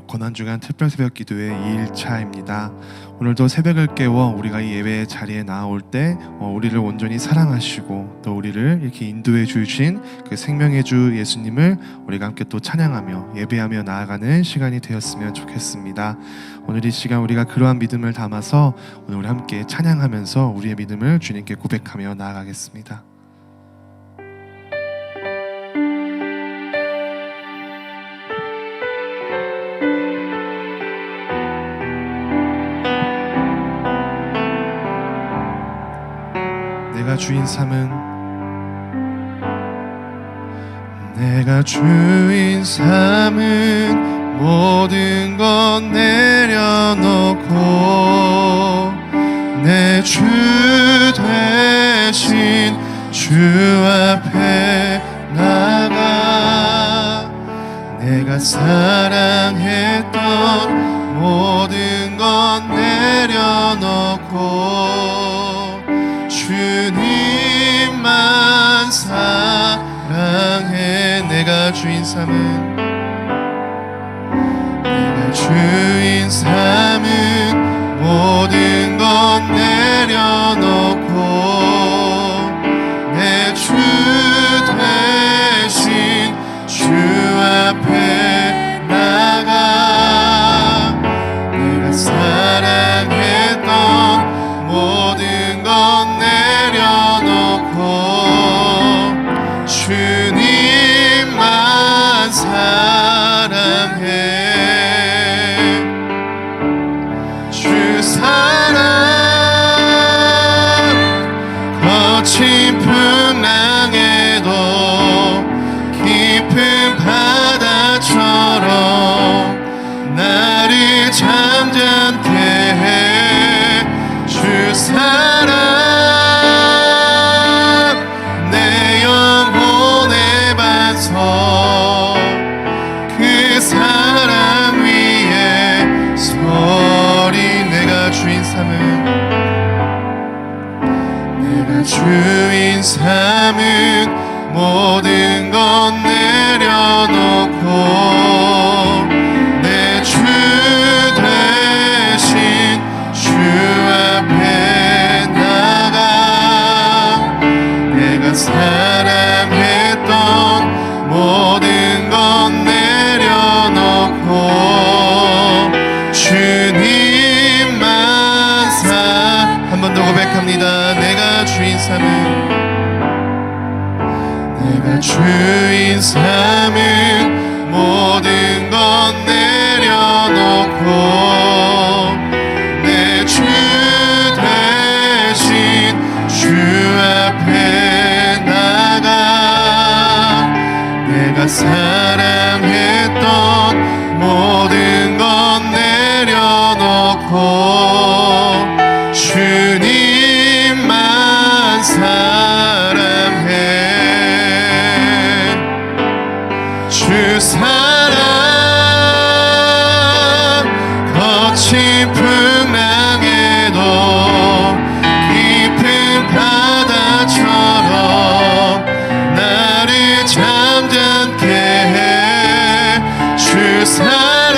고난주간 특별 새벽 기도회 2일차입니다. 오늘도 새벽을 깨워 우리가 이 예배 자리에 나올 때 우리를 온전히 사랑하시고 또 우리를 이렇게 인도해 주신 그 생명의 주 예수님을 우리가 함께 또 찬양하며 예배하며 나아가는 시간이 되었으면 좋겠습니다. 오늘 이 시간 우리가 그러한 믿음을 담아서 오늘 우리 함께 찬양하면서 우리의 믿음을 주님께 고백하며 나아가겠습니다. 내가 주인 삼은 모든 것 내려놓고 내 주 되신 주 앞에 나가 내가 사랑했던 모든 것 내려놓고 주님만 사랑해. 내가 주인 삼은 모든 것 내려놓고 내 주 되신 주 앞에 나가 내가 사랑했던 모든 것 내려놓고 주님만 사랑해. 주 사랑 거친 풍랑에도 깊은 바다처럼 나를 잠잠케 해. 주 사랑 내 영혼의 반석 그 사랑 위에 서리. 내가 주인 삼은 모든 것 내려놓고 내 주 되신 주 앞에 나가 내가 사랑했던 모든 것 내려놓고 주님만 한 번 더 고백합니다. 내가 주인 삼은 모든 것 내려놓고 내 주 되신 주 앞에 나가 내가 사랑했던 모든 것 내려놓고 주님만 사랑해. 주 사랑 거친 풍랑에도 깊은 바다처럼 나를 잠잠케 해. 주 사랑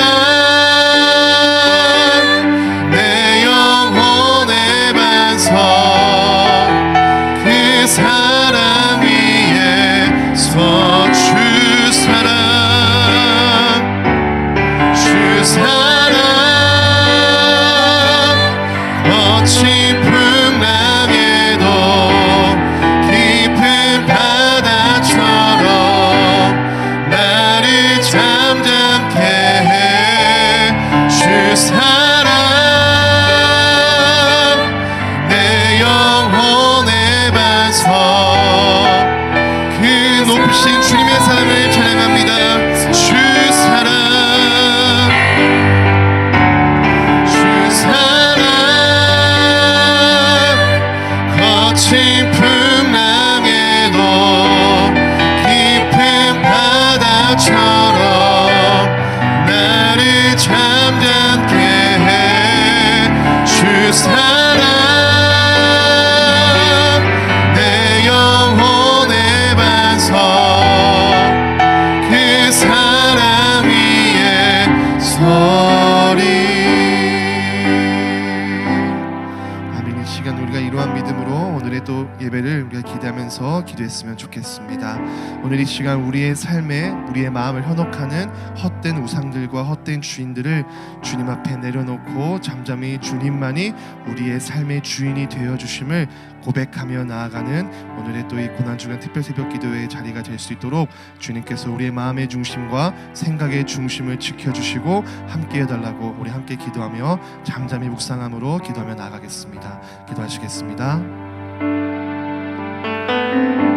기도했으면 좋겠습니다. 오늘 이 시간 우리의 삶에 우리의 마음을 현혹하는 헛된 우상들과 헛된 주인들을 주님 앞에 내려놓고 잠잠히 주님만이 우리의 삶의 주인이 되어 주심을 고백하며 나아가는 오늘의 또 이 고난주간 특별 새벽 기도회의 자리가 될 수 있도록 주님께서 우리의 마음의 중심과 생각의 중심을 지켜주시고 함께 해달라고 우리 함께 기도하며 잠잠히 묵상함으로 기도하며 나아가겠습니다. 기도하시겠습니다.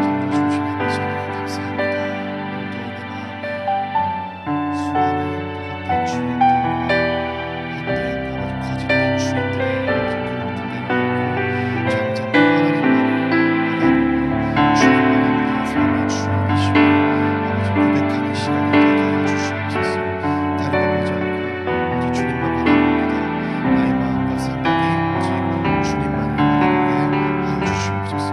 정말 중심하면서 감사합니다. 오늘도 내 마음에 수많은 헛된 주인들과 헛된 거짓된 주인들의 그릇들 내려놓고 잠잠히 하나님만을 바라보며 주님만이 우리의 삶의 주인이시고 아버지 고백하는 시간이 되게 하여 주시옵소서. 다른 것 보지 않고 오직 주님만 바라봅니다. 나의 마음과 생각이 오직 주님만을 바라보게 하여 주시옵소서.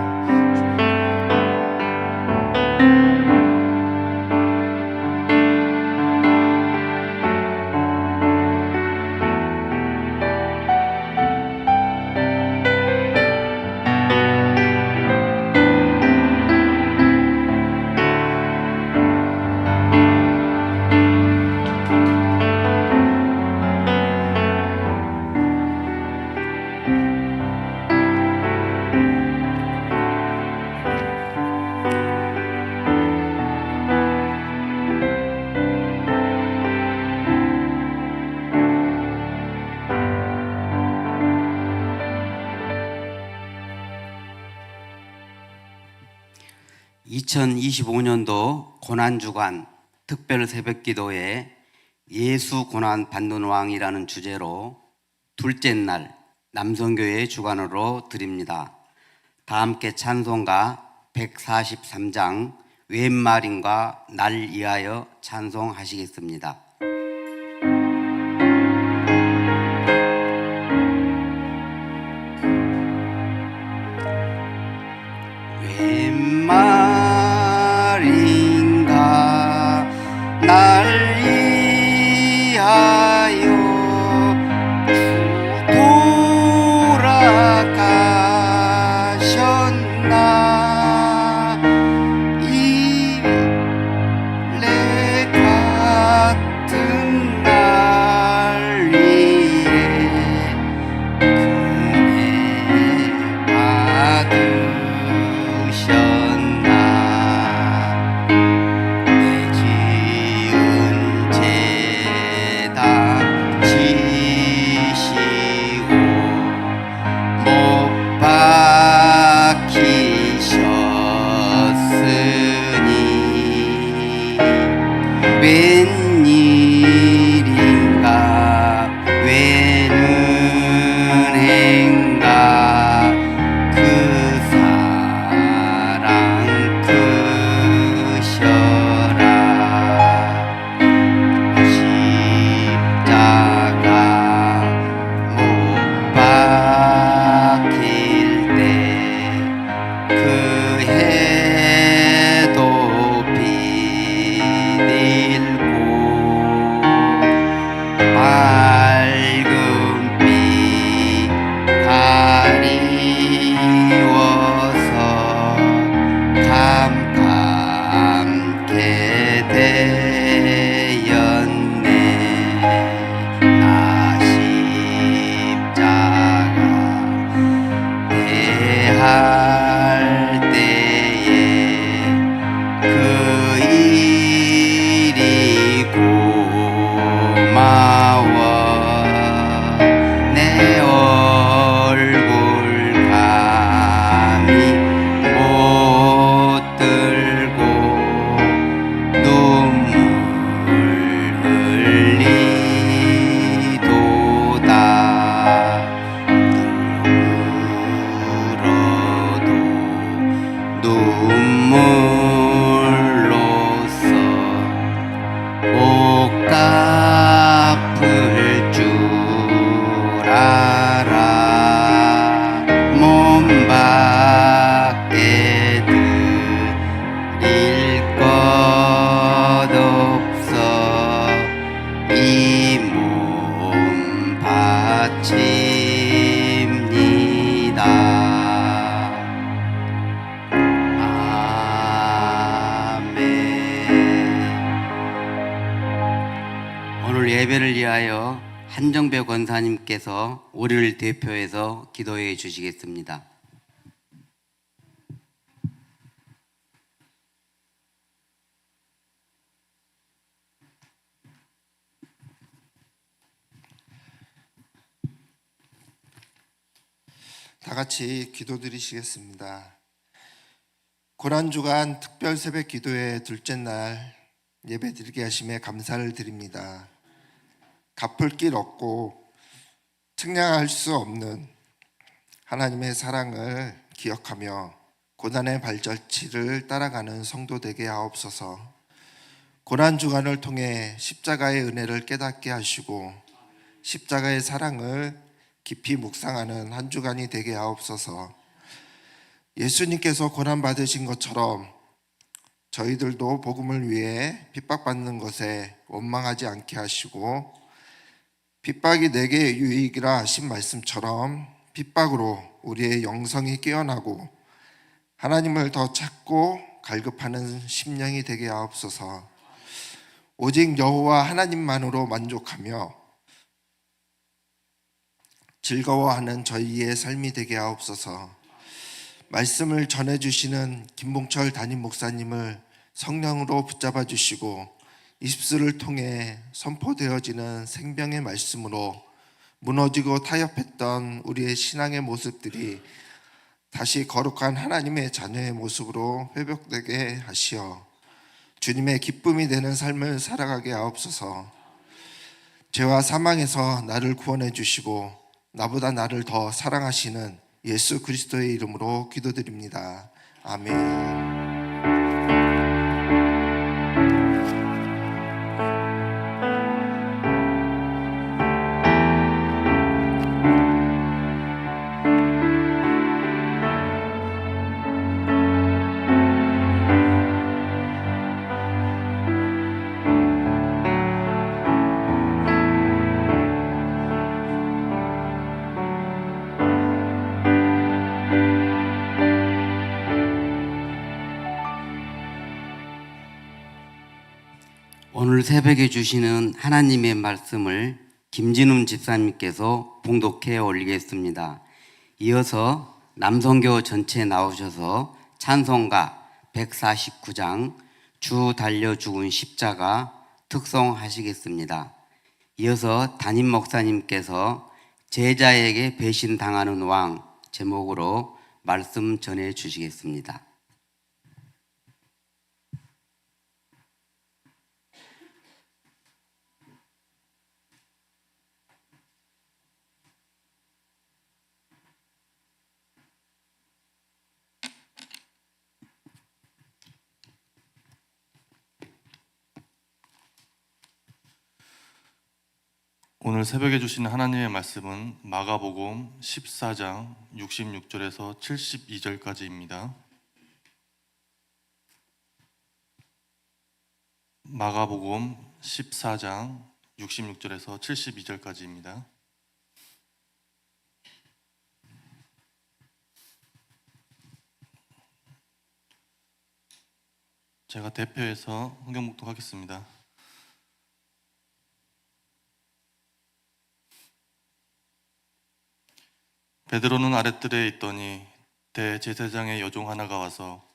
(2025년도) 고난주간 특별 새벽기도에 예수 고난 받는 왕이라는 주제로 둘째 날 남성교회 주간으로 드립니다. 다 함께 찬송가 143장 웬 말인가 날 위하여 찬송하시겠습니다. 웬 말인가 날 위하여 돌아가셨나 이 내가 예배를 위하여 한정배 권사님께서 우리를 대표해서 기도해 주시겠습니다. 다 같이 기도드리시겠습니다. 고난주간 특별 새벽 기도의 둘째 날 예배드리게 하심에 감사를 드립니다. 갚을 길 없고 측량할 수 없는 하나님의 사랑을 기억하며 고난의 발자취를 따라가는 성도 되게 하옵소서. 고난주간을 통해 십자가의 은혜를 깨닫게 하시고 십자가의 사랑을 깊이 묵상하는 한 주간이 되게 하옵소서. 예수님께서 고난받으신 것처럼 저희들도 복음을 위해 핍박받는 것에 원망하지 않게 하시고 핍박이 내게 유익이라 하신 말씀처럼 핍박으로 우리의 영성이 깨어나고 하나님을 더 찾고 갈급하는 심령이 되게 하옵소서. 오직 여호와 하나님만으로 만족하며 즐거워하는 저희의 삶이 되게 하옵소서. 말씀을 전해주시는 김봉철 담임 목사님을 성령으로 붙잡아 주시고 입술을 통해 선포되어지는 생명의 말씀으로 무너지고 타협했던 우리의 신앙의 모습들이 다시 거룩한 하나님의 자녀의 모습으로 회복되게 하시어 주님의 기쁨이 되는 삶을 살아가게 하옵소서. 죄와 사망에서 나를 구원해 주시고 나보다 나를 더 사랑하시는 예수 그리스도의 이름으로 기도드립니다. 아멘. 오늘 새벽에 주시는 하나님의 말씀을 김진웅 집사님께서 봉독해 올리겠습니다. 이어서 남성교 전체 나오셔서 찬송가 149장 주 달려 죽은 십자가 특송하시겠습니다. 이어서 담임 목사님께서 제자에게 배신당하는 왕 제목으로 말씀 전해 주시겠습니다. 오늘 새벽에 주시는 하나님의 말씀은 마가복음 14장 66절에서 72절까지입니다. 마가복음 14장 66절에서 72절까지입니다. 제가 대표해서 성경 묵독하겠습니다. 베드로는 아랫뜰에 있더니 대제사장의 여종 하나가 와서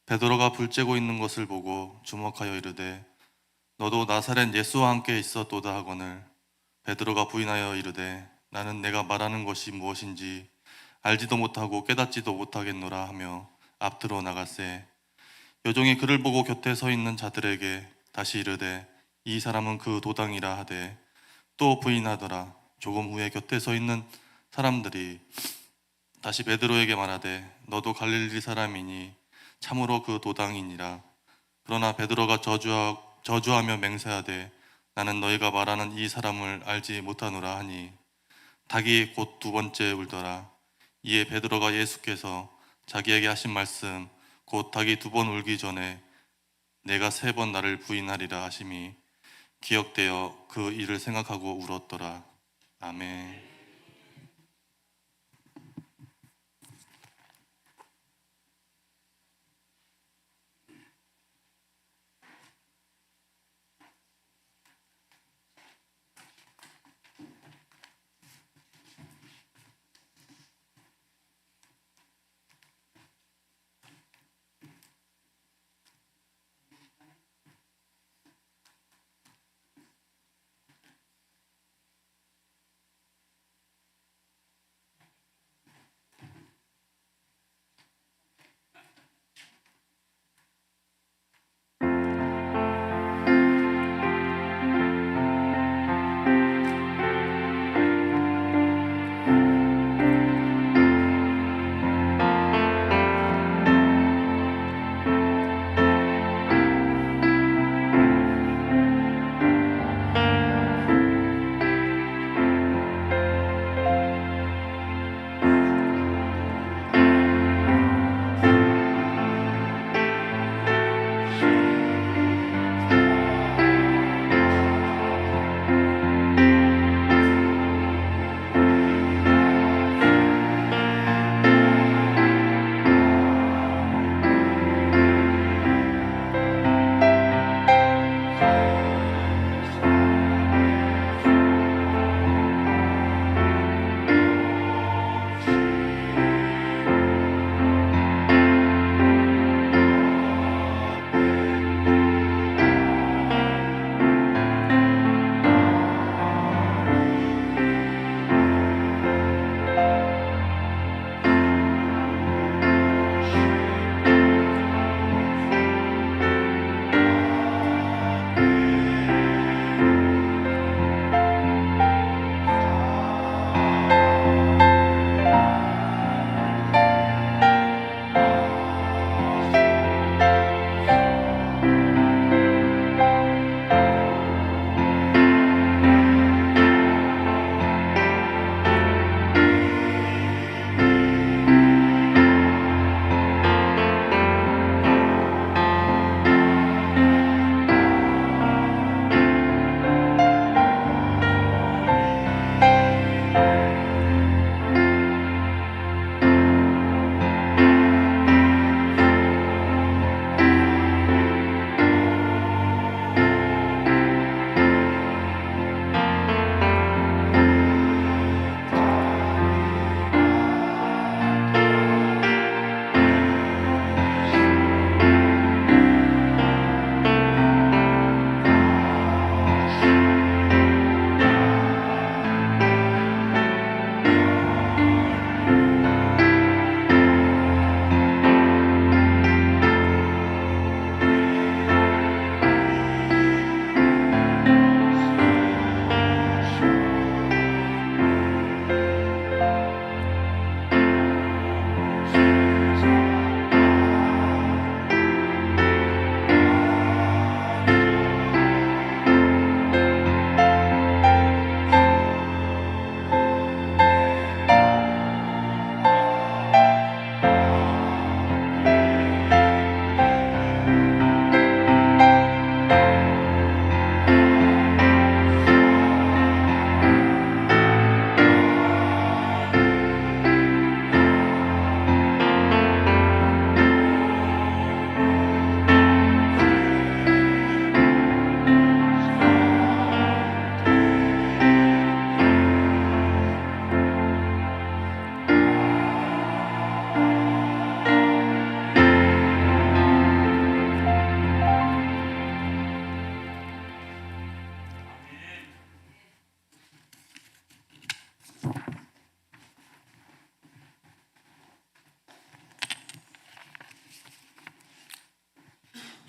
베드로가 불 쬐고 있는 것을 보고 주목하여 이르되 너도 나사렛 예수와 함께 있었도다 하거늘 베드로가 부인하여 이르되 나는 내가 말하는 것이 무엇인지 알지도 못하고 깨닫지도 못하겠노라 하며 앞들어 나갔세. 여종이 그를 보고 곁에 서 있는 자들에게 다시 이르되 이 사람은 그 도당이라 하되 또 부인하더라. 조금 후에 곁에 서 있는 사람들이 다시 베드로에게 말하되 너도 갈릴리 사람이니 참으로 그 도당이니라. 그러나 베드로가 저주하며 맹세하되 나는 너희가 말하는 이 사람을 알지 못하노라 하니 닭이 곧 두 번째 울더라. 이에 베드로가 예수께서 자기에게 하신 말씀 곧 닭이 두 번 울기 전에 내가 세 번 나를 부인하리라 하심이 기억되어 그 일을 생각하고 울었더라. 아멘.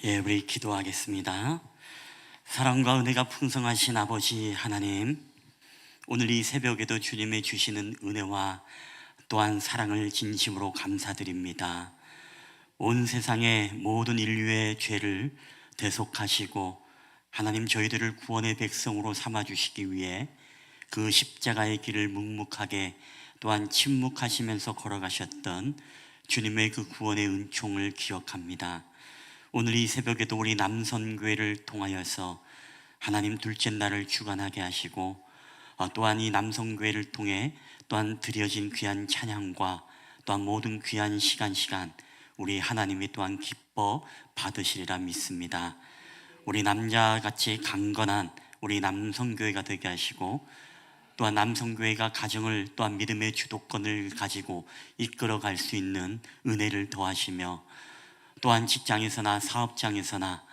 예, 우리 기도하겠습니다. 사랑과 은혜가 풍성하신 아버지 하나님, 오늘 이 새벽에도 주님의 주시는 은혜와 또한 사랑을 진심으로 감사드립니다. 온 세상의 모든 인류의 죄를 대속하시고 하나님 저희들을 구원의 백성으로 삼아주시기 위해 그 십자가의 길을 묵묵하게 또한 침묵하시면서 걸어가셨던 주님의 그 구원의 은총을 기억합니다. 오늘 이 새벽에도 우리 남선교회를 통하여서 하나님 둘째 날을 주관하게 하시고 또한 이 남선교회를 통해 또한 드려진 귀한 찬양과 또한 모든 귀한 시간 우리 하나님이 또한 기뻐 받으시리라 믿습니다. 우리 남자같이 강건한 우리 남성교회가 되게 하시고 또한 남성교회가 가정을 또한 믿음의 주도권을 가지고 이끌어갈 수 있는 은혜를 더하시며 또한 직장에서나 사업장에서나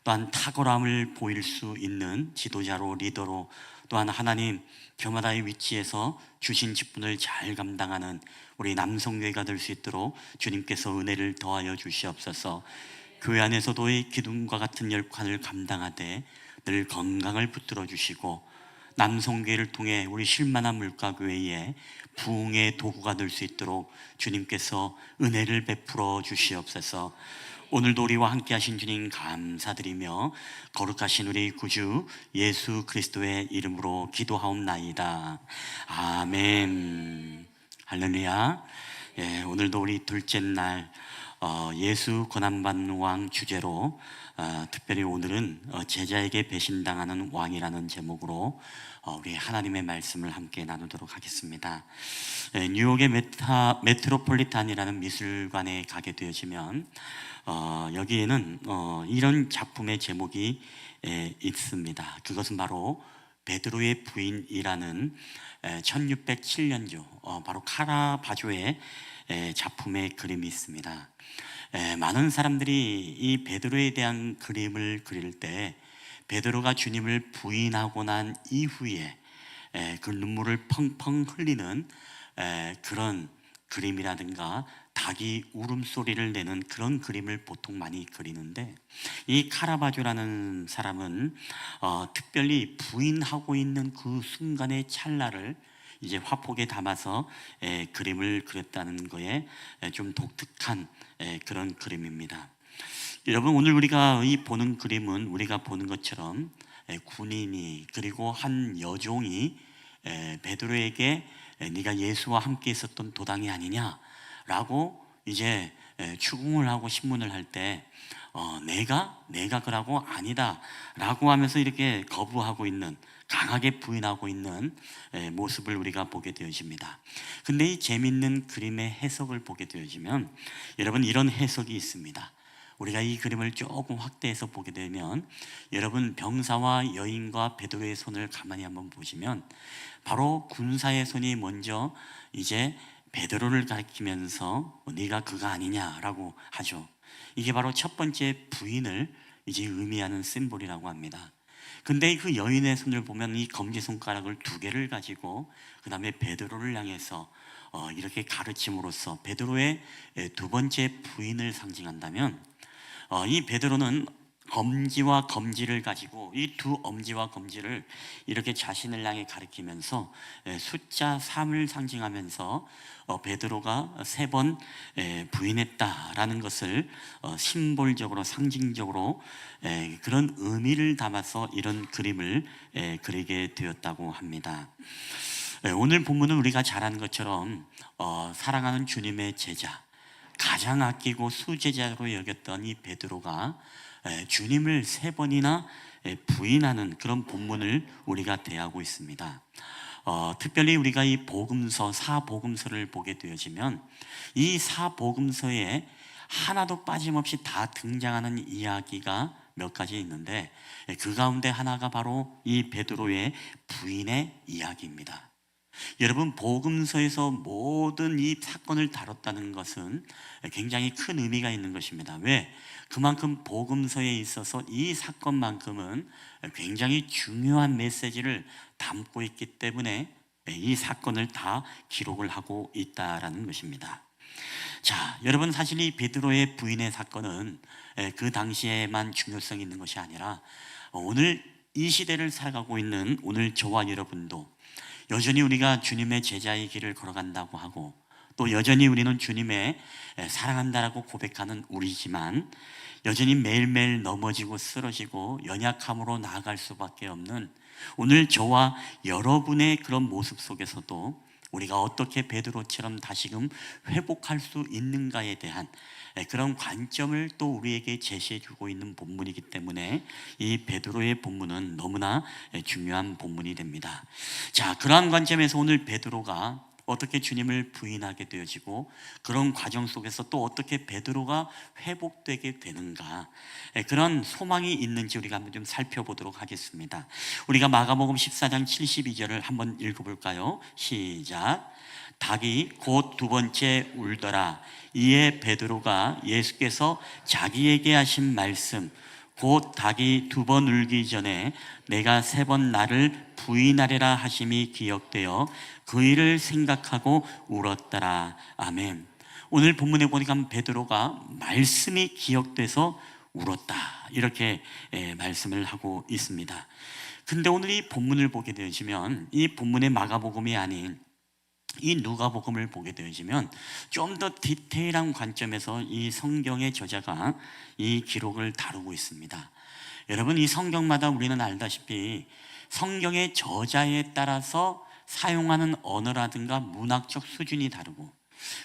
또한 탁월함을 보일 수 있는 지도자로 리더로 또한 하나님 교마다의 위치에서 주신 직분을 잘 감당하는 우리 남성교회가 될 수 있도록 주님께서 은혜를 더하여 주시옵소서. 교회 안에서도 이 기둥과 같은 역할을 감당하되 늘 건강을 붙들어 주시고 남성교회를 통해 우리 실만한 물가교회에 부흥의 도구가 될 수 있도록 주님께서 은혜를 베풀어 주시옵소서. 오늘도 우리와 함께 하신 주님 감사드리며 거룩하신 우리 구주 예수 그리스도의 이름으로 기도하옵나이다. 아멘. 할렐루야. 예, 오늘도 우리 둘째 날 예수 고난받는 왕 주제로 특별히 오늘은 제자에게 배신당하는 왕이라는 제목으로 우리 하나님의 말씀을 함께 나누도록 하겠습니다. 뉴욕의 메트로폴리탄이라는 미술관에 가게 되어지면 여기에는 이런 작품의 제목이 있습니다. 그것은 바로 베드로의 부인이라는 1607년조 바로 카라바조의 작품의 그림이 있습니다. 많은 사람들이 이 베드로에 대한 그림을 그릴 때 베드로가 주님을 부인하고 난 이후에 그 눈물을 펑펑 흘리는 그런 그림이라든가 닭이 울음소리를 내는 그런 그림을 보통 많이 그리는데 이 카라바조라는 사람은 특별히 부인하고 있는 그 순간의 찰나를 이제 화폭에 담아서 그림을 그렸다는 거에 좀 독특한 그런 그림입니다. 여러분 오늘 우리가 이 보는 그림은 우리가 보는 것처럼 군인이 그리고 한 여종이 베드로에게 네가 예수와 함께 있었던 도당이 아니냐라고 이제 추궁을 하고 신문을 할 때 내가 그러고 아니다라고 하면서 이렇게 거부하고 있는 강하게 부인하고 있는 모습을 우리가 보게 되어집니다. 근데 이 재밌는 그림의 해석을 보게 되어지면 여러분 이런 해석이 있습니다. 우리가 이 그림을 조금 확대해서 보게 되면 여러분 병사와 여인과 베드로의 손을 가만히 한번 보시면 바로 군사의 손이 먼저 이제 베드로를 가리키면서 네가 그가 아니냐라고 하죠. 이게 바로 첫 번째 부인을 이제 의미하는 심볼이라고 합니다. 근데 그 여인의 손을 보면 이 검지손가락을 두 개를 가지고 그 다음에 베드로를 향해서 이렇게 가르침으로써 베드로의 두 번째 부인을 상징한다면 이 베드로는 검지와 검지를 가지고 이 두 엄지와 검지를 이렇게 자신을 향해 가리키면서 숫자 3을 상징하면서 베드로가 3번 부인했다라는 것을 심볼적으로 상징적으로 그런 의미를 담아서 이런 그림을 그리게 되었다고 합니다. 오늘 본문은 우리가 잘 아는 것처럼 사랑하는 주님의 제자 가장 아끼고 수제자로 여겼던 이 베드로가 주님을 3번이나 부인하는 그런 본문을 우리가 대하고 있습니다. 특별히 우리가 이 복음서, 사복음서를 보게 되어지면 이 사복음서에 하나도 빠짐없이 다 등장하는 이야기가 몇 가지 있는데 그 가운데 하나가 바로 이 베드로의 부인의 이야기입니다. 여러분 복음서에서 모든 이 사건을 다뤘다는 것은 굉장히 큰 의미가 있는 것입니다. 왜? 그만큼 복음서에 있어서 이 사건만큼은 굉장히 중요한 메시지를 담고 있기 때문에 이 사건을 다 기록을 하고 있다라는 것입니다. 자, 여러분, 사실 이 베드로의 부인의 사건은 그 당시에만 중요성이 있는 것이 아니라 오늘 이 시대를 살아가고 있는 오늘 저와 여러분도 여전히 우리가 주님의 제자의 길을 걸어간다고 하고 또 여전히 우리는 주님의 사랑한다라고 고백하는 우리지만 여전히 매일매일 넘어지고 쓰러지고 연약함으로 나아갈 수밖에 없는 오늘 저와 여러분의 그런 모습 속에서도 우리가 어떻게 베드로처럼 다시금 회복할 수 있는가에 대한 그런 관점을 또 우리에게 제시해 주고 있는 본문이기 때문에 이 베드로의 본문은 너무나 중요한 본문이 됩니다. 자, 그러한 관점에서 오늘 베드로가 어떻게 주님을 부인하게 되어지고 그런 과정 속에서 또 어떻게 베드로가 회복되게 되는가, 그런 소망이 있는지 우리가 한번 좀 살펴보도록 하겠습니다. 우리가 마가복음 14장 72절을 한번 읽어볼까요? 시작. 닭이 곧 두 번째 울더라. 이에 베드로가 예수께서 자기에게 하신 말씀 곧 닭이 두 번 울기 전에 내가 세 번 나를 부인하리라 하심이 기억되어 그 일을 생각하고 울었더라. 아멘. 오늘 본문에 보니까 베드로가 말씀이 기억돼서 울었다, 이렇게 말씀을 하고 있습니다. 근데 오늘 이 본문을 보게 되시면 이 본문의 마가복음이 아닌 이 누가복음을 보게 되어지면 좀 더 디테일한 관점에서 이 성경의 저자가 이 기록을 다루고 있습니다. 여러분, 이 성경마다 우리는 알다시피 성경의 저자에 따라서 사용하는 언어라든가 문학적 수준이 다르고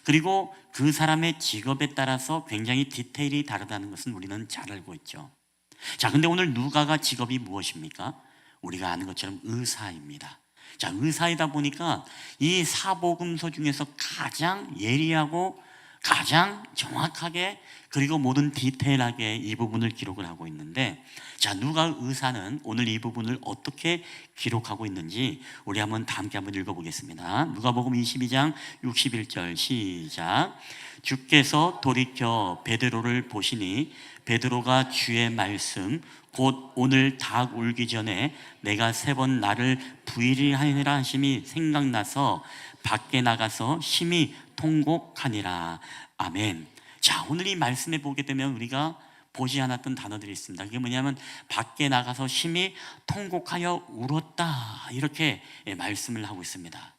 그리고 그 사람의 직업에 따라서 굉장히 디테일이 다르다는 것은 우리는 잘 알고 있죠. 자, 근데 오늘 누가가 직업이 무엇입니까? 우리가 아는 것처럼 의사입니다. 자, 의사이다 보니까 이 사복음서 중에서 가장 예리하고 가장 정확하게 그리고 모든 디테일하게 이 부분을 기록을 하고 있는데, 자, 누가 의사는 오늘 이 부분을 어떻게 기록하고 있는지 우리 한번 함께 한번 읽어보겠습니다. 누가복음 22장 61절 시작. 주께서 돌이켜 베드로를 보시니 베드로가 주의 말씀 곧 오늘 닭 울기 전에 내가 세 번 나를 부인하리라 하심이 생각나서 밖에 나가서 심히 통곡하니라. 아멘. 자, 오늘 이 말씀에 보게 되면 우리가 보지 않았던 단어들이 있습니다. 그게 뭐냐면 밖에 나가서 심히 통곡하여 울었다, 이렇게 말씀을 하고 있습니다.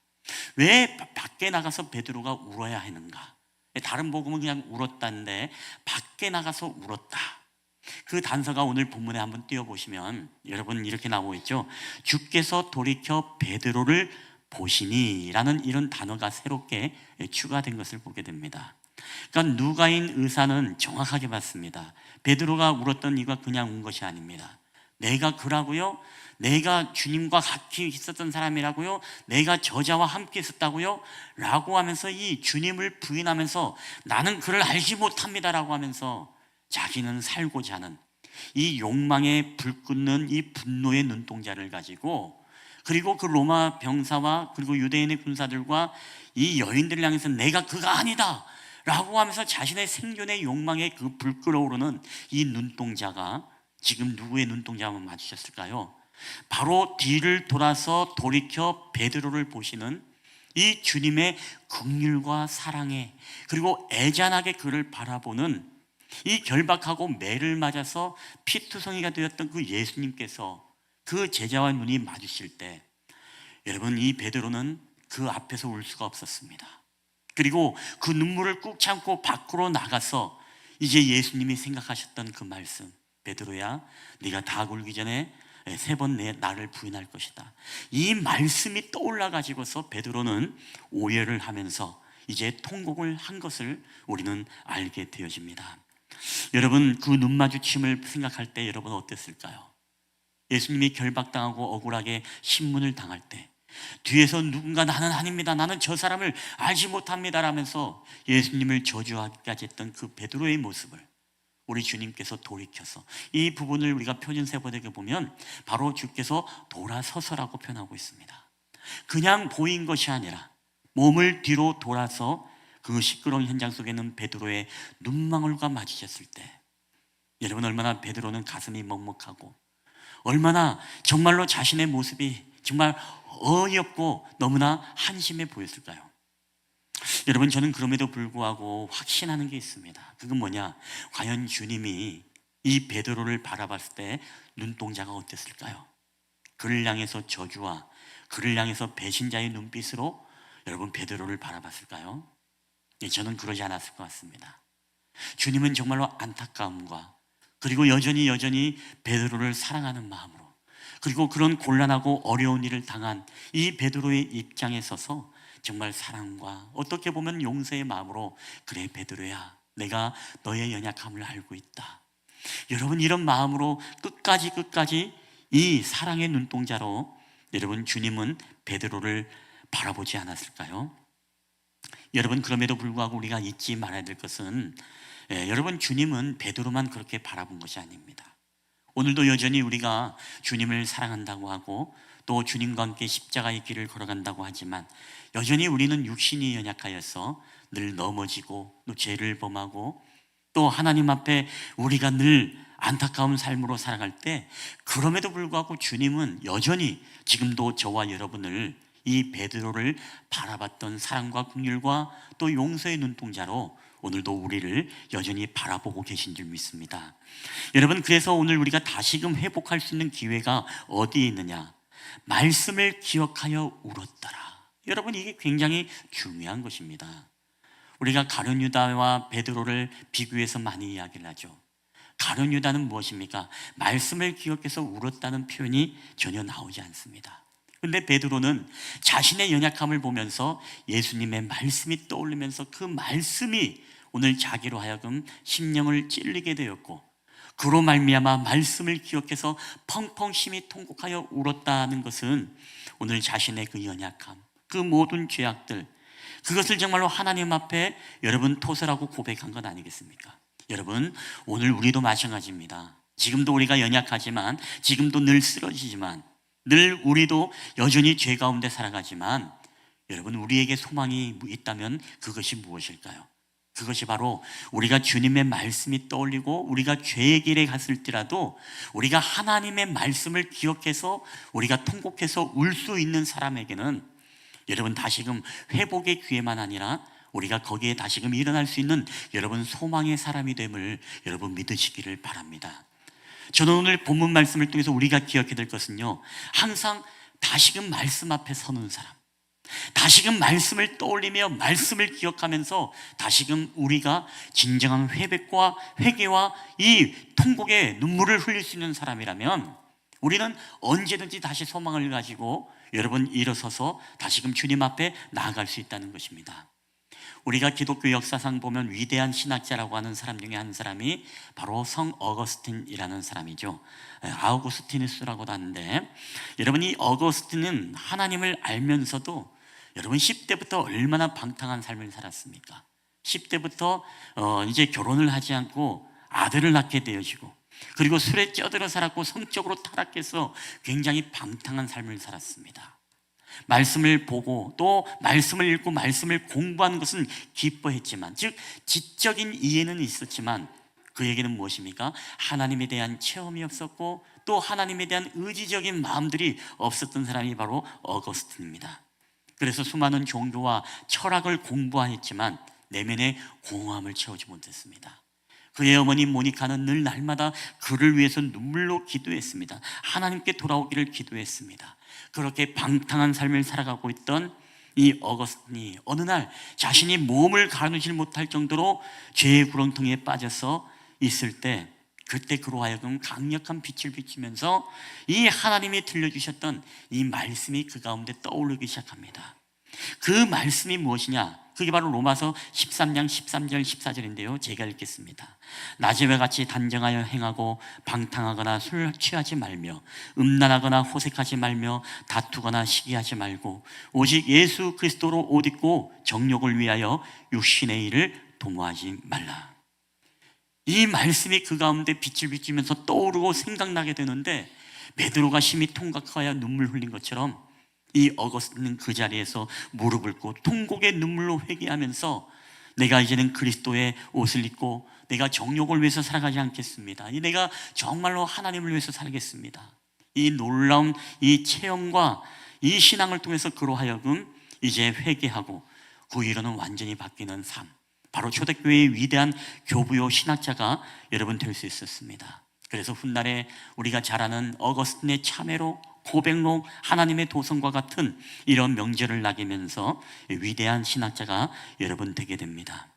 왜 밖에 나가서 베드로가 울어야 하는가? 다른 복음은 그냥 울었다는데 밖에 나가서 울었다, 그 단서가 오늘 본문에 한번 띄워보시면 여러분 이렇게 나오고 있죠. 주께서 돌이켜 베드로를 보시니 라는 이런 단어가 새롭게 추가된 것을 보게 됩니다. 그러니까 누가인 의사는 정확하게 봤습니다. 베드로가 울었던 이유가 그냥 운 것이 아닙니다. 내가 그라고요? 내가 주님과 같이 있었던 사람이라고요? 내가 저자와 함께 있었다고요? 라고 하면서 이 주님을 부인하면서 나는 그를 알지 못합니다라고 하면서 자기는 살고자 하는 이 욕망에 불붙는 이 분노의 눈동자를 가지고, 그리고 그 로마 병사와 그리고 유대인의 군사들과 이 여인들을 향해서 내가 그가 아니다 라고 하면서 자신의 생존의 욕망에 그 불 끓어오르는 이 눈동자가 지금 누구의 눈동자와 맞으셨을까요? 바로 뒤를 돌아서 돌이켜 베드로를 보시는 이 주님의 긍휼과 사랑에 그리고 애잔하게 그를 바라보는 이 결박하고 매를 맞아서 피투성이가 되었던 그 예수님께서 그 제자와 눈이 마주칠 때 여러분, 이 베드로는 그 앞에서 울 수가 없었습니다. 그리고 그 눈물을 꾹 참고 밖으로 나가서 이제 예수님이 생각하셨던 그 말씀, 베드로야 네가 닭 울기 전에 세 번 나를 부인할 것이다, 이 말씀이 떠올라 가지고서 베드로는 오열을 하면서 이제 통곡을 한 것을 우리는 알게 되어집니다. 여러분, 그 눈 마주침을 생각할 때 여러분 어땠을까요? 예수님이 결박당하고 억울하게 신문을 당할 때 뒤에서 누군가 나는 아닙니다, 나는 저 사람을 알지 못합니다 라면서 예수님을 저주하기까지 했던 그 베드로의 모습을 우리 주님께서 돌이켜서, 이 부분을 우리가 표준세번역에 보면 바로 주께서 돌아서서라고 표현하고 있습니다. 그냥 보인 것이 아니라 몸을 뒤로 돌아서 그 시끄러운 현장 속에 있는 베드로의 눈망울과 마주쳤을 때 여러분, 얼마나 베드로는 가슴이 먹먹하고 얼마나 정말로 자신의 모습이 정말 어이없고 너무나 한심해 보였을까요? 여러분, 저는 그럼에도 불구하고 확신하는 게 있습니다. 그건 뭐냐? 과연 주님이 이 베드로를 바라봤을 때 눈동자가 어땠을까요? 그를 향해서 저주와 그를 향해서 배신자의 눈빛으로 여러분 베드로를 바라봤을까요? 예, 저는 그러지 않았을 것 같습니다. 주님은 정말로 안타까움과 그리고 여전히 베드로를 사랑하는 마음으로, 그리고 그런 곤란하고 어려운 일을 당한 이 베드로의 입장에 서서 정말 사랑과 어떻게 보면 용서의 마음으로, 그래 베드로야, 내가 너의 연약함을 알고 있다. 여러분, 이런 마음으로 끝까지 이 사랑의 눈동자로 여러분 주님은 베드로를 바라보지 않았을까요? 여러분, 그럼에도 불구하고 우리가 잊지 말아야 될 것은 여러분, 주님은 베드로만 그렇게 바라본 것이 아닙니다. 오늘도 여전히 우리가 주님을 사랑한다고 하고 또 주님과 함께 십자가의 길을 걸어간다고 하지만 여전히 우리는 육신이 연약하여서 늘 넘어지고 또 죄를 범하고 또 하나님 앞에 우리가 늘 안타까운 삶으로 살아갈 때, 그럼에도 불구하고 주님은 여전히 지금도 저와 여러분을 이 베드로를 바라봤던 사랑과 긍휼과 또 용서의 눈동자로 오늘도 우리를 여전히 바라보고 계신 줄 믿습니다. 여러분, 그래서 오늘 우리가 다시금 회복할 수 있는 기회가 어디에 있느냐? 말씀을 기억하여 울었더라. 여러분, 이게 굉장히 중요한 것입니다. 우리가 가룟 유다와 베드로를 비교해서 많이 이야기를 하죠. 가룟 유다는 무엇입니까? 말씀을 기억해서 울었다는 표현이 전혀 나오지 않습니다. 근데 베드로는 자신의 연약함을 보면서 예수님의 말씀이 떠올리면서 그 말씀이 오늘 자기로 하여금 심령을 찔리게 되었고, 그로 말미암아 말씀을 기억해서 펑펑 심히 통곡하여 울었다는 것은 오늘 자신의 그 연약함, 그 모든 죄악들, 그것을 정말로 하나님 앞에 여러분 토설하고 고백한 것 아니겠습니까? 여러분, 오늘 우리도 마찬가지입니다. 지금도 우리가 연약하지만, 지금도 늘 쓰러지지만, 늘 우리도 여전히 죄 가운데 살아가지만, 여러분, 우리에게 소망이 있다면 그것이 무엇일까요? 그것이 바로 우리가 주님의 말씀이 떠올리고 우리가 죄의 길에 갔을지라도 우리가 하나님의 말씀을 기억해서 우리가 통곡해서 울 수 있는 사람에게는 여러분 다시금 회복의 기회만 아니라 우리가 거기에 다시금 일어날 수 있는 여러분 소망의 사람이 됨을 여러분 믿으시기를 바랍니다. 저는 오늘 본문 말씀을 통해서 우리가 기억해야 될 것은요, 항상 다시금 말씀 앞에 서는 사람, 다시금 말씀을 떠올리며 말씀을 기억하면서 다시금 우리가 진정한 회백과 회개와 이 통곡의 눈물을 흘릴 수 있는 사람이라면 우리는 언제든지 다시 소망을 가지고 여러분 일어서서 다시금 주님 앞에 나아갈 수 있다는 것입니다. 우리가 기독교 역사상 보면 위대한 신학자라고 하는 사람 중에 한 사람이 바로 성 어거스틴이라는 사람이죠. 아우구스티누스라고도 하는데, 여러분 이 어거스틴은 하나님을 알면서도 여러분 10대부터 얼마나 방탕한 삶을 살았습니까? 10대부터 이제 결혼을 하지 않고 아들을 낳게 되어지고, 그리고 술에 쪄들어 살았고 성적으로 타락해서 굉장히 방탕한 삶을 살았습니다. 말씀을 보고 또 말씀을 읽고 말씀을 공부하는 것은 기뻐했지만, 즉 지적인 이해는 있었지만 그에게는 무엇입니까? 하나님에 대한 체험이 없었고 또 하나님에 대한 의지적인 마음들이 없었던 사람이 바로 어거스틴입니다. 그래서 수많은 종교와 철학을 공부했지만 내면의 공허함을 채우지 못했습니다. 그의 어머니 모니카는 늘 날마다 그를 위해서 눈물로 기도했습니다. 하나님께 돌아오기를 기도했습니다. 그렇게 방탕한 삶을 살아가고 있던 이 어거스틴이 어느 날 자신이 몸을 가누질 못할 정도로 죄의 구렁텅이에 빠져서 있을 때, 그때 그로 하여금 강력한 빛을 비치면서 이 하나님이 들려주셨던 이 말씀이 그 가운데 떠오르기 시작합니다. 그 말씀이 무엇이냐? 그게 바로 로마서 13장 13절 14절인데요 제가 읽겠습니다. 낮에와 같이 단정하여 행하고 방탕하거나 술 취하지 말며 음란하거나 호색하지 말며 다투거나 시기하지 말고 오직 예수 그리스도로 옷 입고 정욕을 위하여 육신의 일을 도모하지 말라. 이 말씀이 그 가운데 빛을 비치면서 떠오르고 생각나게 되는데, 베드로가 심히 통곡하여 눈물 흘린 것처럼 이 어거스틴은 그 자리에서 무릎을 꿇고 통곡의 눈물로 회개하면서 내가 이제는 그리스도의 옷을 입고 내가 정욕을 위해서 살아가지 않겠습니다. 내가 정말로 하나님을 위해서 살겠습니다. 이 놀라운 이 체험과 이 신앙을 통해서 그로 하여금 이제 회개하고 그 이후로는 완전히 바뀌는 삶, 바로 초대교회의 위대한 교부요 신학자가 여러분 될 수 있었습니다. 그래서 훗날에 우리가 잘 아는 어거스틴의 참회로, 고백록, 하나님의 도성과 같은 이런 명제를 나기면서 위대한 신학자가 여러분 되게 됩니다.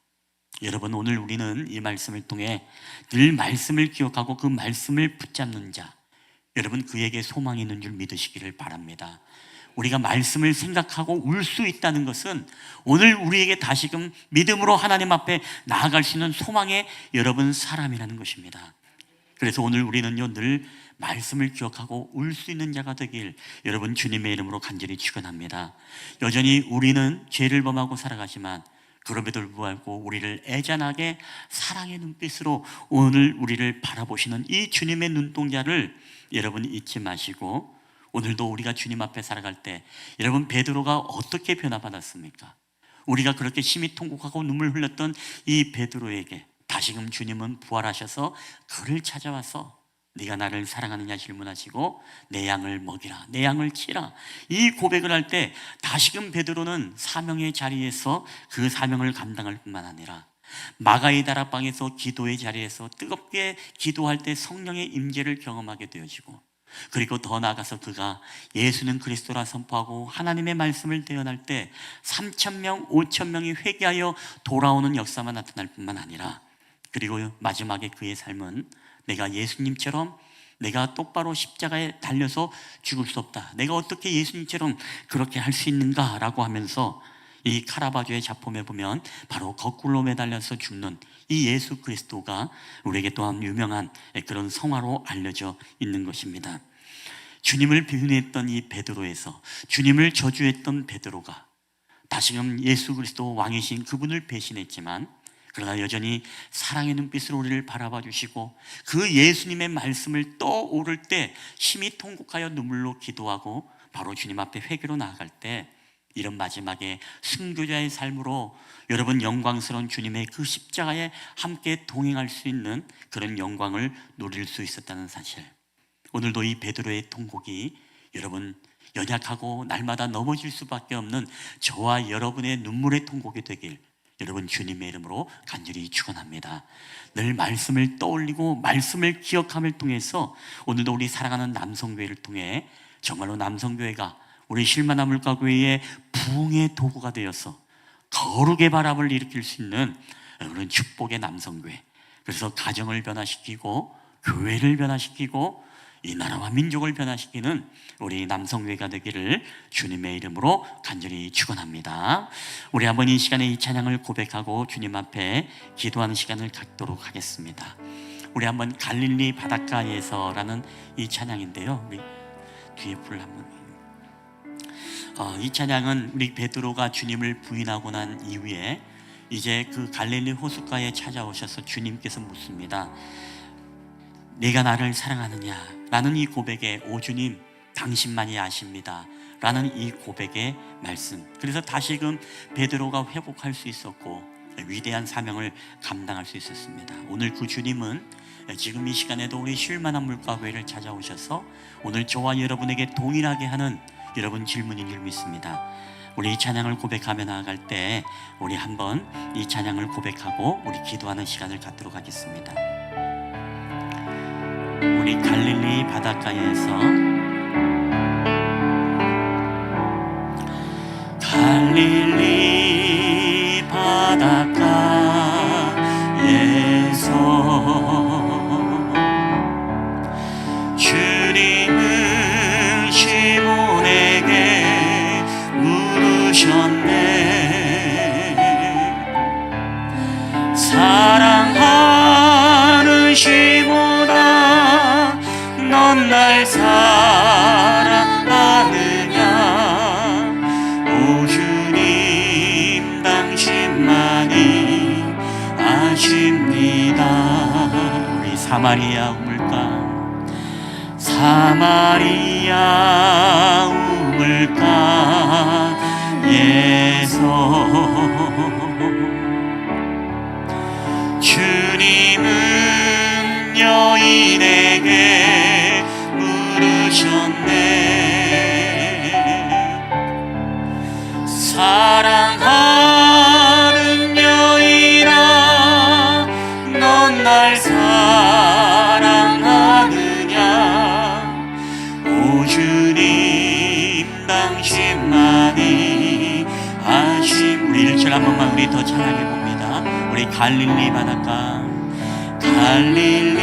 여러분, 오늘 우리는 이 말씀을 통해 늘 말씀을 기억하고 그 말씀을 붙잡는 자, 여러분 그에게 소망이 있는 줄 믿으시기를 바랍니다. 우리가 말씀을 생각하고 울 수 있다는 것은 오늘 우리에게 다시금 믿음으로 하나님 앞에 나아갈 수 있는 소망의 여러분 사람이라는 것입니다. 그래서 오늘 우리는요, 늘 말씀을 기억하고 울 수 있는 자가 되길 여러분 주님의 이름으로 간절히 축원합니다. 여전히 우리는 죄를 범하고 살아가지만 그럼에도 불구하고 우리를 애잔하게 사랑의 눈빛으로 오늘 우리를 바라보시는 이 주님의 눈동자를 여러분 잊지 마시고, 오늘도 우리가 주님 앞에 살아갈 때 여러분 베드로가 어떻게 변화받았습니까? 우리가 그렇게 심히 통곡하고 눈물 흘렸던 이 베드로에게 다시금 주님은 부활하셔서 그를 찾아와서 네가 나를 사랑하느냐 질문하시고 내 양을 먹이라, 내 양을 치라, 이 고백을 할 때 다시금 베드로는 사명의 자리에서 그 사명을 감당할 뿐만 아니라 마가의 다락방에서 기도의 자리에서 뜨겁게 기도할 때 성령의 임재를 경험하게 되어지고, 그리고 더 나아가서 그가 예수는 그리스도라 선포하고 하나님의 말씀을 대언할 때 3,000명, 5,000명이 회개하여 돌아오는 역사만 나타날 뿐만 아니라, 그리고 마지막에 그의 삶은 내가 예수님처럼 내가 똑바로 십자가에 달려서 죽을 수 없다, 내가 어떻게 예수님처럼 그렇게 할 수 있는가 라고 하면서 이 카라바조의 작품에 보면 바로 거꾸로 매달려서 죽는 이 예수 그리스도가 우리에게 또한 유명한 그런 성화로 알려져 있는 것입니다. 주님을 비운했던 이 베드로에서 주님을 저주했던 베드로가 다시금 예수 그리스도 왕이신 그분을 배신했지만, 그러나 여전히 사랑의 눈빛으로 우리를 바라봐 주시고 그 예수님의 말씀을 떠오를 때 심히 통곡하여 눈물로 기도하고 바로 주님 앞에 회개로 나아갈 때 이런 마지막에 순교자의 삶으로 여러분 영광스러운 주님의 그 십자가에 함께 동행할 수 있는 그런 영광을 누릴 수 있었다는 사실, 오늘도 이 베드로의 통곡이 여러분 연약하고 날마다 넘어질 수밖에 없는 저와 여러분의 눈물의 통곡이 되길 여러분 주님의 이름으로 간절히 축원합니다. 늘 말씀을 떠올리고 말씀을 기억함을 통해서 오늘도 우리 사랑하는 남성교회를 통해 정말로 남성교회가 우리 실만화 물가교회의 부흥의 도구가 되어서 거룩의 바람을 일으킬 수 있는 그런 축복의 남성교회, 그래서 가정을 변화시키고 교회를 변화시키고 이 나라와 민족을 변화시키는 우리 남성교회가 되기를 주님의 이름으로 간절히 축원합니다. 우리 한번 이 시간에 이 찬양을 고백하고 주님 앞에 기도하는 시간을 갖도록 하겠습니다. 우리 한번 갈릴리 바닷가에서라는 이 찬양인데요, 우리 뒤에 불 한번. 이 찬양은 우리 베드로가 주님을 부인하고 난 이후에 이제 그 갈릴리 호숫가에 찾아오셔서 주님께서 묻습니다. 네가 나를 사랑하느냐? 라는 이 고백에 오 주님 당신만이 아십니다 라는 이 고백의 말씀, 그래서 다시금 베드로가 회복할 수 있었고 위대한 사명을 감당할 수 있었습니다. 오늘 그 주님은 지금 이 시간에도 우리 쉴만한 물가교회를 찾아오셔서 오늘 저와 여러분에게 동일하게 하는 여러분 질문인 줄 믿습니다. 우리 이 찬양을 고백하며 나아갈 때 우리 한번 이 찬양을 고백하고 우리 기도하는 시간을 갖도록 하겠습니다. 우리 갈릴리 바닷가에서, 갈릴리 바닷가에서 주님은 시몬에게 물으셨네. 사랑하는 시몬아, 넌 날 사랑하느냐? 오 주님 당신만이 아십니다. 우리 사마리아 우물가, 사마리아 우물가에서 주님은 여인에게 물으셨네. 사랑하 찬양해 봅니다. 우리 갈릴리 바닷가, 갈릴리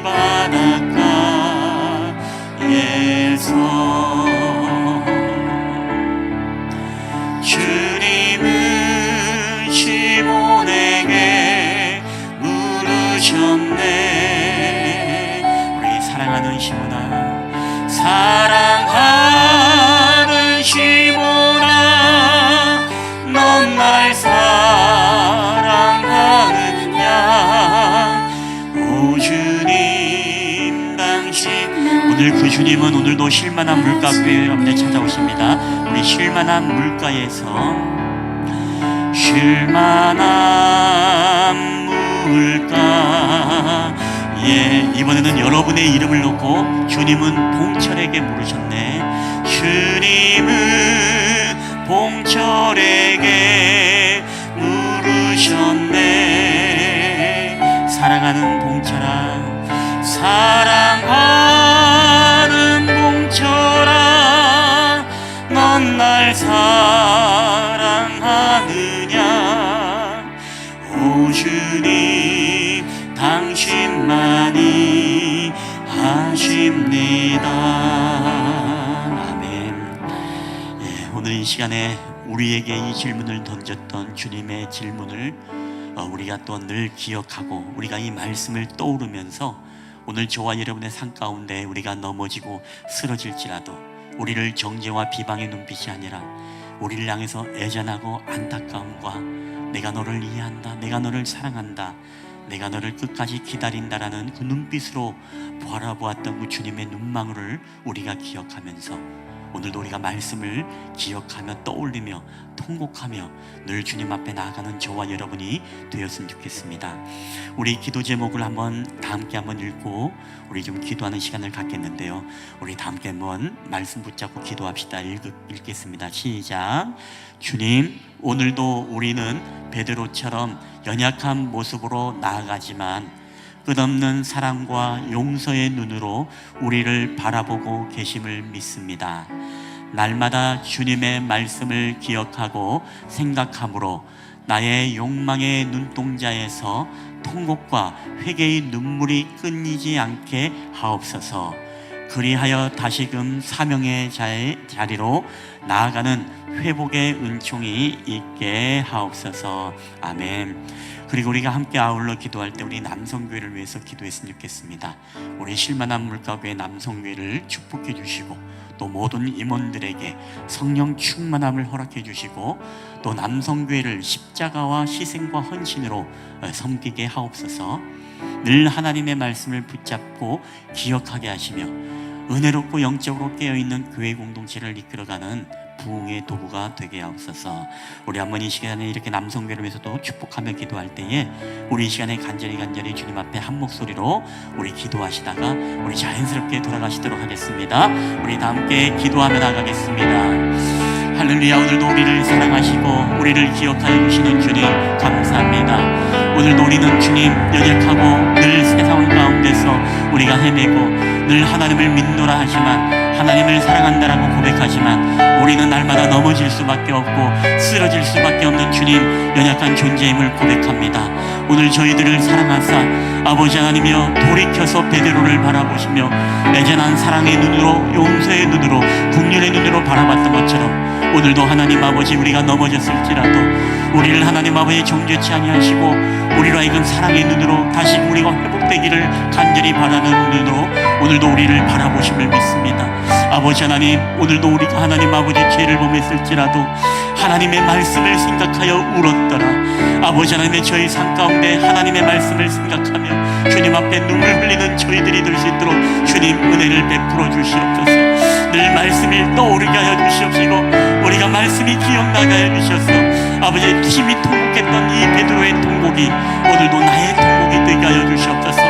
바닷가에서 주님은 시몬에게 물으셨네. 우리 사랑하는 시몬아, 사랑하는 시몬아, 넌 날 사랑하느냐. 오 주님, 당신, 오늘 그 주님은 오늘도 쉴만한 물가에 여러분들 찾아오십니다. 우리 쉴만한 물가에서, 쉴만한 물가, 예, 이번에는 여러분의 이름을 놓고 주님은 봉철에게 물으셨네. 주님은 봉철에게 물으셨네. 사랑하는 봉철아, 사랑하는 봉철아, 넌 날 사랑하느냐. 오 주님, 당신만이 하십니다. 아멘. 예, 오늘 이 시간에 우리에게 이 질문을 던졌던 주님의 질문을 우리가 또 늘 기억하고 우리가 이 말씀을 떠오르면서 오늘 저와 여러분의 삶 가운데 우리가 넘어지고 쓰러질지라도 우리를 정죄와 비방의 눈빛이 아니라 우리를 향해서 애잔하고 안타까움과 내가 너를 이해한다, 내가 너를 사랑한다, 내가 너를 끝까지 기다린다라는 그 눈빛으로 바라보았던 그 주님의 눈망울을 우리가 기억하면서 오늘도 우리가 말씀을 기억하며 떠올리며 통곡하며 늘 주님 앞에 나아가는 저와 여러분이 되었으면 좋겠습니다. 우리 기도 제목을 다 함께 한번 읽고 우리 좀 기도하는 시간을 갖겠는데요. 우리 다 함께 한번 말씀 붙잡고 기도합시다. 읽겠습니다. 시작. 주님, 오늘도 우리는 베드로처럼 연약한 모습으로 나아가지만 끝없는 사랑과 용서의 눈으로 우리를 바라보고 계심을 믿습니다. 날마다 주님의 말씀을 기억하고 생각함으로 나의 욕망의 눈동자에서 통곡과 회개의 눈물이 끊이지 않게 하옵소서. 그리하여 다시금 사명의 자리로 나아가는 회복의 은총이 있게 하옵소서. 아멘. 그리고 우리가 함께 아울러 기도할 때 우리 남성교회를 위해서 기도했으면 좋겠습니다. 우리 쉴만한 물가교회 남성교회를 축복해 주시고 또 모든 임원들에게 성령 충만함을 허락해 주시고 또 남성교회를 십자가와 희생과 헌신으로 섬기게 하옵소서. 늘 하나님의 말씀을 붙잡고 기억하게 하시며 은혜롭고 영적으로 깨어있는 교회 공동체를 이끌어가는 부흥의 도구가 되게 하옵소서. 우리 한번 이 시간에 이렇게 남성교회를 위해서도 축복하며 기도할 때에 우리 이 시간에 간절히 주님 앞에 한 목소리로 우리 기도하시다가 우리 자연스럽게 돌아가시도록 하겠습니다. 우리 다 함께 기도하며 나가겠습니다. 할렐루야. 오늘도 우리를 사랑하시고 우리를 기억하여 주시는 주님 감사합니다. 오늘도 우리는 주님 연약하고 늘 세상 가운데서 우리가 헤매고 늘 하나님을 믿노라 하지만 하나님을 사랑한다라고 고백하지만 우리는 날마다 넘어질 수밖에 없고 쓰러질 수밖에 없는 주님 연약한 존재임을 고백합니다. 오늘 저희들을 사랑하사 아버지 하나님이여 돌이켜서 베드로를 바라보시며 애잔한 사랑의 눈으로 용서의 눈으로 긍휼의 눈으로 바라봤던 것처럼 오늘도 하나님 아버지 우리가 넘어졌을지라도 우리를 하나님 아버지 정죄치 아니하시고 우리로 하여금 사랑의 눈으로 다시 우리가 회복되기를 간절히 바라는 눈으로 오늘도 우리를 바라보심을 믿습니다. 아버지 하나님 오늘도 우리가 하나님 아버지 죄를 범했을지라도 하나님의 말씀을 생각하여 울었더라. 아버지 하나님의 저희 삶 가운데 하나님의 말씀을 생각하며 주님 앞에 눈물 흘리는 저희들이 될 수 있도록 주님 은혜를 베풀어 주시옵소서. 늘 말씀이 떠오르게 하여 주시옵시고 우리가 말씀이 기억나게 하여 주셔서 아버지 힘이 통곡했던 이 베드로의 통곡이 오늘도 나의 통곡이 되게 하여 주시옵소서.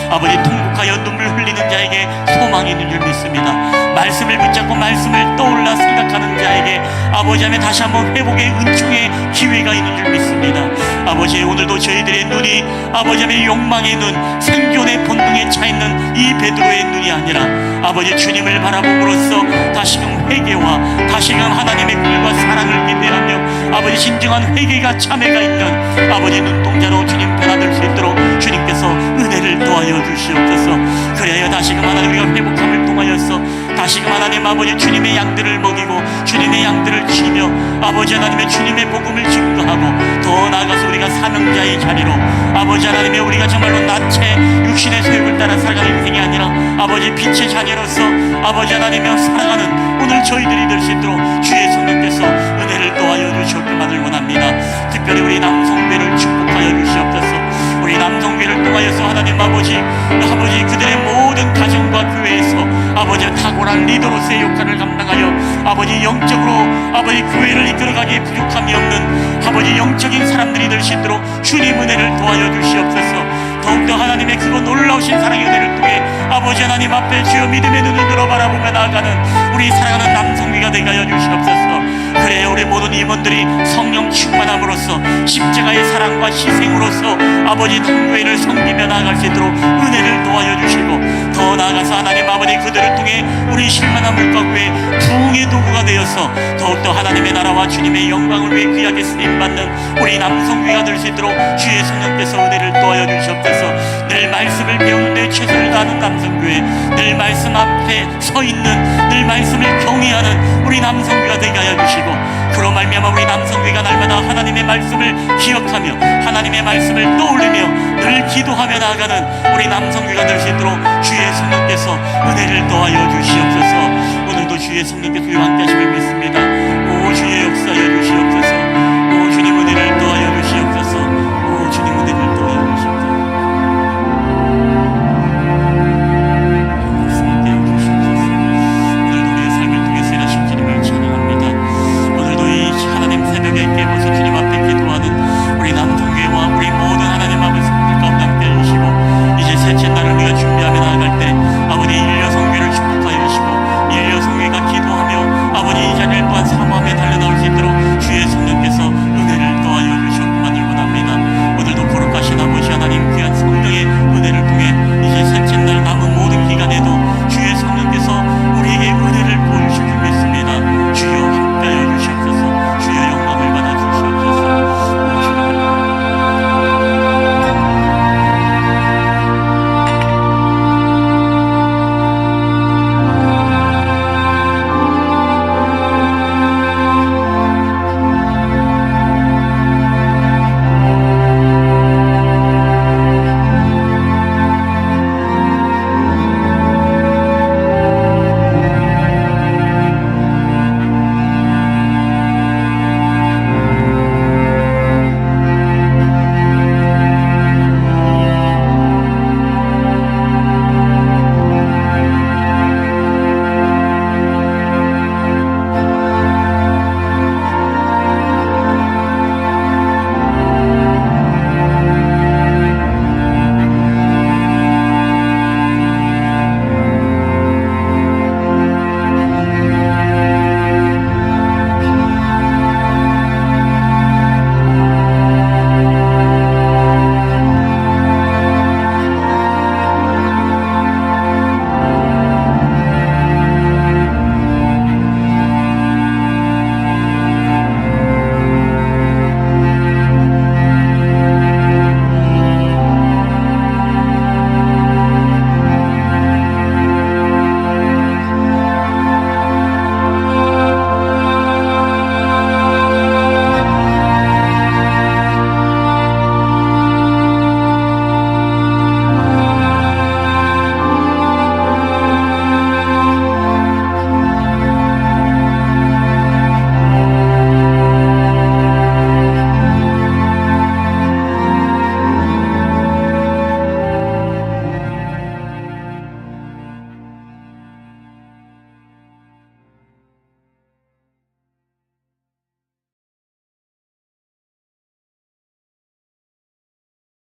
아버지 통곡하여 눈물 흘리는 자에게 소망이 있는 줄 믿습니다. 말씀을 붙잡고 말씀을 떠올라 생각하는 자에게 아버지 하면 다시 한번 회복의 은총의 기회가 있는 줄 믿습니다. 아버지 오늘도 저희들의 눈이 아버지 하면 욕망의 눈 생존의 본능에 차있는 이 베드로의 눈이 아니라 아버지 주님을 바라봄으로써 다시금 회개와 다시금 하나님의 긍휼과 사랑을 기대하며 아버지 진정한 회개가 참회가 있는 아버지 눈동자로 주님 변화될 수 있도록 주님께서 은혜를 도와여 주시옵소서. 그래야 다시금 하나님 우리가 회복함을 통하여서 다시금 하나님 아버지 주님의 양들을 먹이고 주님의 양들을 치며 아버지 하나님의 주님의 복음을 증거하고 더 나아가서 우리가 사명자의 자리로 아버지 하나님의 우리가 정말로 나체 육신의 소욕을 따라 살아가는 인생이 아니라 아버지 빛의 자녀로서 아버지 하나님의 살아가는 오늘 저희들이 될 수 있도록 주의 성령께서 은혜를 도와여 주시옵기만을 원합니다. 특별히 우리 남성교회를 축복하여 주시옵소서. 우리 남성교회를 통하여서 하나님 아버지 그들의 모든 가정과 교회에서 아버지 탁월한 리더로서의 역할을 감당하여 아버지 영적으로 아버지 교회를 이끌어가기에 부족함이 없는 아버지 영적인 사람들이 될 수 있도록 주님 은혜를 도와여 주시옵소서. 더욱더 하나님의 그거 놀라우신 사랑의 은혜를 통해 아버지 하나님 앞에 주여 믿음의 눈을 들어 바라보며 나아가는 우리 사랑하는 남성교회가 되게 하여 주시옵소서. 그래야 우리 모든 임원들이 성령 충만함으로써 십자가의 사랑과 희생으로서 아버지 남교회를 섬기며 나아갈 수 있도록 은혜를 도와여 주시고 더 나아가서 하나님 아버지 그들을 통해 우리 실만한 물가구의 부흥의 도구가 되어서 더욱더 하나님의 나라와 주님의 영광을 위해 귀하게 쓰임받는 우리 남성교회가 될 수 있도록 주의 성령께서 은혜를 도와여 주시옵소서. 늘 말씀을 배우는 데 최선을 다하는 남성교회, 늘 말씀 앞에 서 있는 늘 말씀을 경외하는 우리 남성교회가 되게 하여 주시고 그로 말미암아 우리 남성교회가 날마다 하나님의 말씀을 기억하며 하나님의 말씀을 떠올리며 늘 기도하며 나아가는 우리 남성교회가 될 수 있도록 주의 성령께서 은혜를 도와여 주시옵소서. 오늘도 주의 성령께서 우리와 함께 하심을 믿습니다. 오 주의 역사여 주시옵소서.